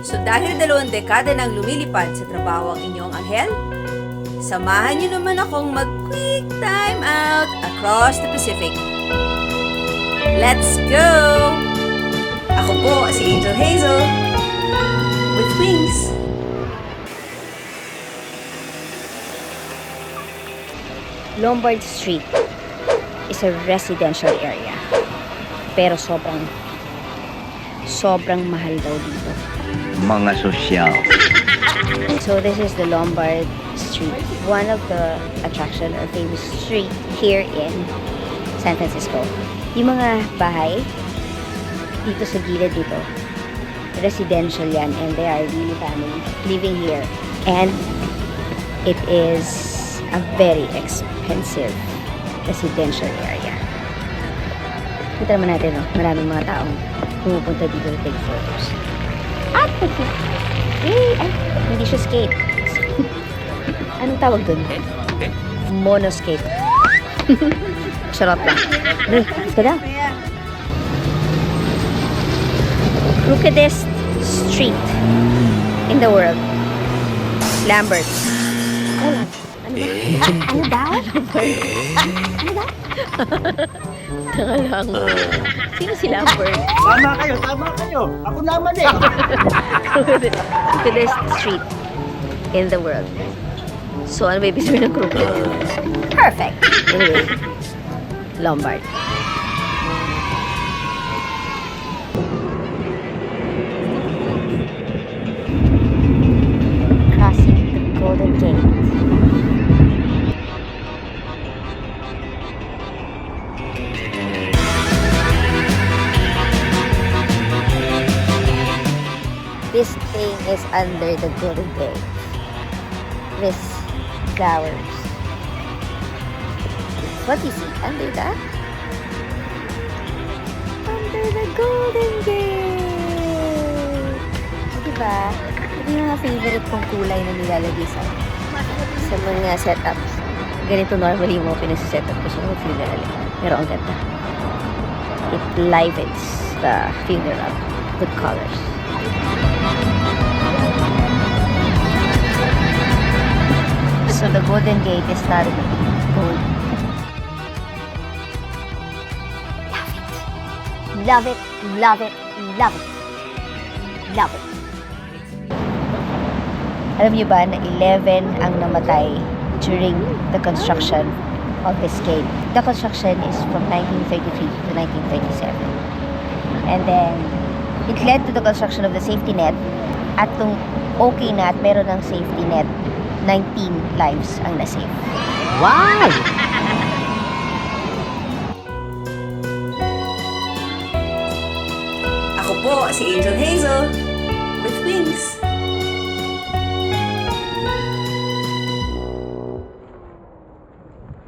So dahil 2 dekada nang lumilipad sa trabaho ang inyong anghel, samahan niyo naman akong mag-quick time out across the Pacific. Let's go! Ako po si Angel Hazel with wings. Lombard Street is a residential area. Pero sobrang mahal daw dito. Mga sosyal. So this is the Lombard Street, one of the attraction or famous street here in San Francisco. Yung mga bahay dito sa gilid dito, residential yan, and they are really family living here. And it is a very expensive residential area. Kita naman natin, no? Maraming mga taong pumupunta dito to take photos. At hindi siya skate. Anong tawag dun? Monoskate. Charot lang. Let's go down. Crookedest street in the world. Lambert. Ano daw? Ano daw? Tanga lang. Sino si Lambert? Tama kayo. Ako naman eh. Crookedest street in the world. So, ano ba ibig sabihin ng crooked? Perfect. Anyway, Lombard. Crossing the Golden Gate. This thing is under the Golden Gate. This flowers. What is it under that? Under the Golden Gate. Diba? Ito yung mga favorite kong kulay na nilalagay sa mga setups. Ganito normally yung mga pinag-setup ko sa mga funeral. Pero ang ganda. It livens the funeral. Good colors. So the Golden Gate is not gold. Love it, love it, love it, love it. Alam niyo ba na 11 ang namatay during the construction of this gate? The construction is from 1933 to 1937. And then, it led to the construction of the safety net. At kung okay na at meron ng safety net, 19 lives ang nasave. Wow! Ako po si Angel Hazel with wings.